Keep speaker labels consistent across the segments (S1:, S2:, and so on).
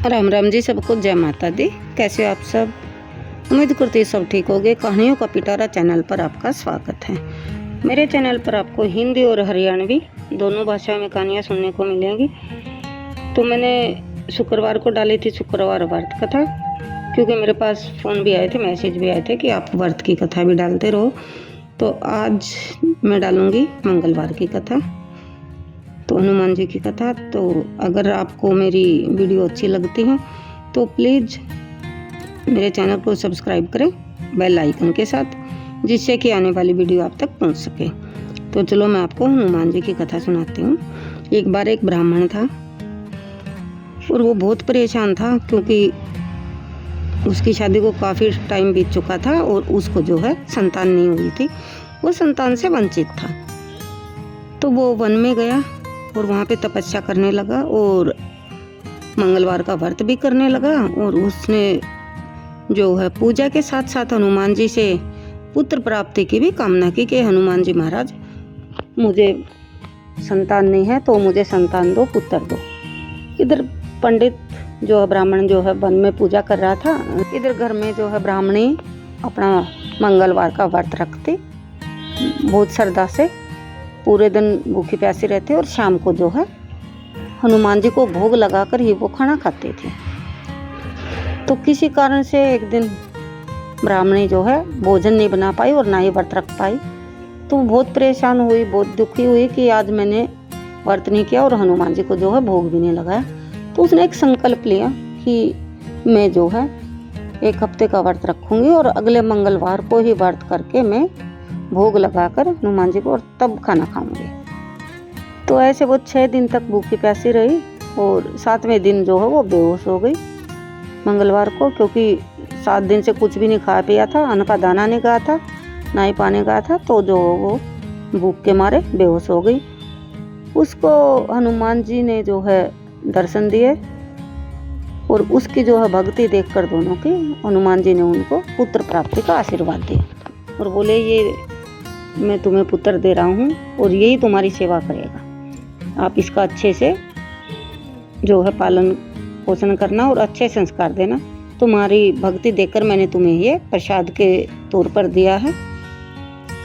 S1: राम राम जी, सबको जय माता दी। कैसे हो आप सब? उम्मीद करती हूँ सब ठीक हो गए। कहानियों का पिटारा चैनल पर आपका स्वागत है। मेरे चैनल पर आपको हिंदी और हरियाणवी दोनों भाषाओं में कहानियाँ सुनने को मिलेंगी। तो मैंने शुक्रवार को डाली थी शुक्रवार व्रत कथा, क्योंकि मेरे पास फ़ोन भी आए थे, मैसेज भी आए थे कि आप व्रत की कथा भी डालते रहो। तो आज मैं डालूँगी मंगलवार की कथा, तो हनुमान जी की कथा। तो अगर आपको मेरी वीडियो अच्छी लगती है तो प्लीज़ मेरे चैनल को सब्सक्राइब करें बेल आइकन के साथ, जिससे कि आने वाली वीडियो आप तक पहुंच सके। तो चलो मैं आपको हनुमान जी की कथा सुनाती हूँ। एक बार एक ब्राह्मण था और वो बहुत परेशान था, क्योंकि उसकी शादी को काफ़ी टाइम बीत चुका था और उसको जो है संतान नहीं हुई थी। वो संतान से वंचित था। तो वो वन में गया और वहाँ पे तपस्या करने लगा और मंगलवार का व्रत भी करने लगा। और उसने जो है पूजा के साथ साथ हनुमान जी से पुत्र प्राप्ति की भी कामना की कि हनुमान जी महाराज, मुझे संतान नहीं है तो मुझे संतान दो, पुत्र दो। इधर पंडित जो है ब्राह्मण जो है वन में पूजा कर रहा था, इधर घर में जो है ब्राह्मणी अपना मंगलवार का व्रत रखती, बहुत श्रद्धा से पूरे दिन भूखी प्यासी रहते और शाम को जो है हनुमान जी को भोग लगाकर ही वो खाना खाते थे। तो किसी कारण से एक दिन ब्राह्मणी जो है भोजन नहीं बना पाई और ना ही व्रत रख पाई। तो बहुत परेशान हुई, बहुत दुखी हुई कि आज मैंने व्रत नहीं किया और हनुमान जी को जो है भोग भी नहीं लगाया। तो उसने एक संकल्प लिया कि मैं जो है एक हफ्ते का व्रत रखूँगी और अगले मंगलवार को ही व्रत करके मैं भोग लगाकर हनुमान जी को और तब खाना खाऊंगी। तो ऐसे वो 6 दिन तक भूखी प्यासी रही और 7वें दिन जो है वो बेहोश हो गई मंगलवार को, क्योंकि 7 दिन से कुछ भी नहीं खा पिया था, अन्न का दाना नहीं खाया था, ना ही पानी खाया था। तो जो वो भूख के मारे बेहोश हो गई। उसको हनुमान जी ने जो है दर्शन दिए और उसकी जो है भक्ति देखकर दोनों की हनुमान जी ने उनको पुत्र प्राप्ति का आशीर्वाद दिया और बोले, ये मैं तुम्हें पुत्र दे रहा हूँ और यही तुम्हारी सेवा करेगा। आप इसका अच्छे से जो है पालन पोषण करना और अच्छे संस्कार देना। तुम्हारी भक्ति देखकर मैंने तुम्हें ये प्रसाद के तौर पर दिया है,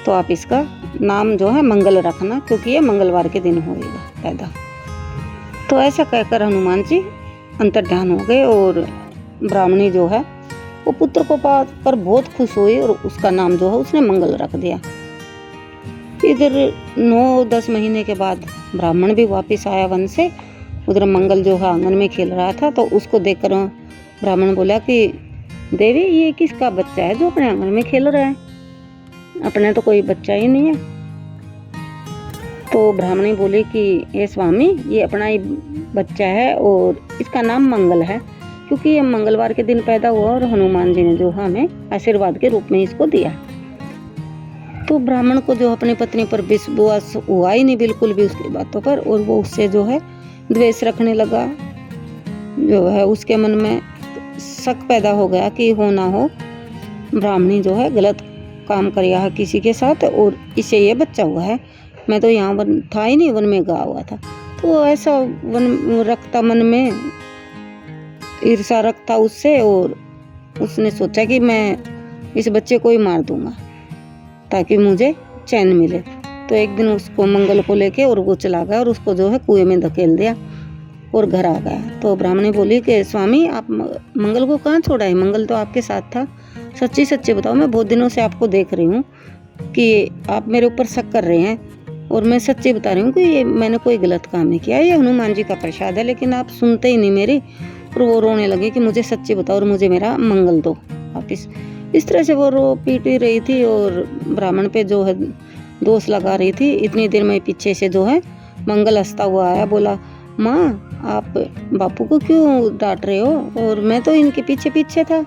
S1: तो आप इसका नाम जो है मंगल रखना, क्योंकि ये मंगलवार के दिन होएगा पैदा। तो ऐसा कहकर हनुमान जी अंतर्ध्यान हो गए और ब्राह्मणी जो है वो पुत्र को पाकर बहुत खुश हुई और उसका नाम जो है उसने मंगल रख दिया। इधर 9-10 महीने के बाद ब्राह्मण भी वापस आया वन से। उधर मंगल जो है आंगन में खेल रहा था, तो उसको देखकर ब्राह्मण बोला कि देवी, ये किसका बच्चा है जो अपने आंगन में खेल रहा है? अपने तो कोई बच्चा ही नहीं है। तो ब्राह्मणी बोली कि ये स्वामी, ये अपना ही बच्चा है और इसका नाम मंगल है, क्योंकि ये मंगलवार के दिन पैदा हुआ और हनुमान जी ने जो हमें आशीर्वाद के रूप में इसको दिया। तो ब्राह्मण को जो अपनी पत्नी पर विश्वास हुआ ही नहीं बिल्कुल भी उसकी बातों पर, और वो उससे जो है द्वेष रखने लगा। जो है उसके मन में शक पैदा हो गया कि हो ना हो ब्राह्मणी जो है गलत काम किया है किसी के साथ और इसे ये बच्चा हुआ है। मैं तो यहाँ वन था ही नहीं, वन में गया हुआ था। तो ऐसा वन रखता, मन में ईर्ष्या रखता उससे, और उसने सोचा कि मैं इस बच्चे को ही मार दूंगा ताकि मुझे चैन मिले। तो एक दिन उसको मंगल को लेके और वो चला गया और उसको जो है कुएं में धकेल दिया और घर आ गया। तो ब्राह्मणी बोली कि स्वामी, आप मंगल को कहाँ छोड़ा है? मंगल तो आपके साथ था। सच्ची सच्ची बताओ, मैं बहुत दिनों से आपको देख रही हूँ कि आप मेरे ऊपर शक कर रहे हैं और मैं सच्ची बता रही हूँ कि ये मैंने कोई गलत काम नहीं किया, ये हनुमान जी का प्रसाद है, लेकिन आप सुनते ही नहीं मेरी। और वो रोने लगे कि मुझे सच्ची बताओ और मुझे मेरा मंगल दो वापिस। इस तरह से वो रो पीटी रही थी और ब्राह्मण पे जो है दोष लगा रही थी। इतनी देर में पीछे से जो है मंगल हंसता हुआ आया, बोला, माँ, आप बापू को क्यों डांट रहे हो? और मैं तो इनके पीछे पीछे था,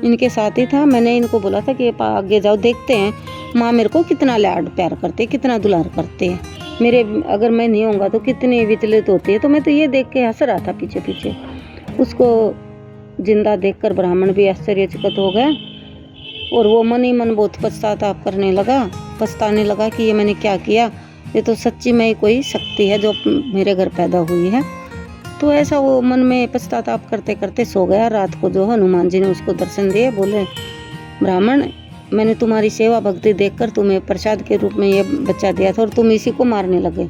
S1: इनके साथ ही था। मैंने इनको बोला था कि आगे जाओ, देखते हैं माँ मेरे को कितना लाड प्यार करते, कितना दुलार करते हैं। मेरे अगर मैं नहीं होऊंगा तो कितनी विचलित होती है। तो मैं तो ये देख के हंस रहा था पीछे पीछे। उसको जिंदा देखकर ब्राह्मण भी आश्चर्यचकित हो गया और वो मन ही मन बहुत पछताने लगा कि ये मैंने क्या किया। ये तो सच्ची में कोई शक्ति है जो मेरे घर पैदा हुई है। तो ऐसा वो मन में पश्चाताप करते करते सो गया। रात को जो हनुमान जी ने उसको दर्शन दिए, बोले ब्राह्मण, मैंने तुम्हारी सेवा भक्ति देखकर तुम्हें प्रसाद के रूप में ये बच्चा दिया था और तुम इसी को मारने लगे,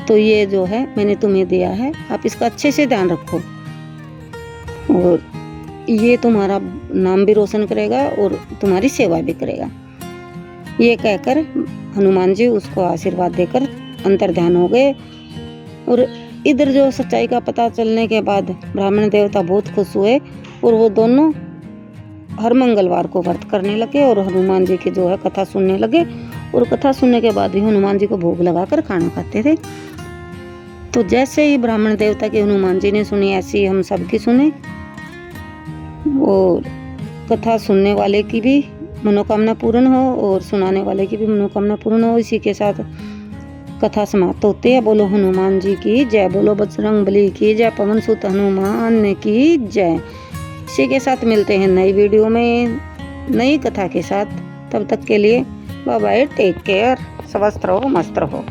S1: तो ये जो है मैंने तुम्हें दिया है, आप इसका अच्छे से ध्यान रखो और ये तुम्हारा नाम भी रोशन करेगा और तुम्हारी सेवा भी करेगा। ये कहकर हनुमान जी उसको आशीर्वाद देकर अंतर्ध्यान हो गए। और इधर जो सच्चाई का पता चलने के बाद ब्राह्मण देवता बहुत खुश हुए और वो दोनों हर मंगलवार को व्रत करने लगे और हनुमान जी की जो है कथा सुनने लगे। और कथा सुनने के बाद ही हनुमान जी को भोग लगाकर खाना खाते थे। तो जैसे ही ब्राह्मण देवता की हनुमान जी ने सुनी, ऐसी हम सबकी सुने और कथा सुनने वाले की भी मनोकामना पूर्ण हो और सुनाने वाले की भी मनोकामना पूर्ण हो। इसी के साथ कथा समाप्त होती है। बोलो हनुमान जी की जय, बोलो बजरंगबली की जय, पवन सुत हनुमान की जय। इसी के साथ मिलते हैं नई वीडियो में नई कथा के साथ। तब तक के लिए बाय बाय, टेक केयर, स्वस्थ रहो, मस्त रहो।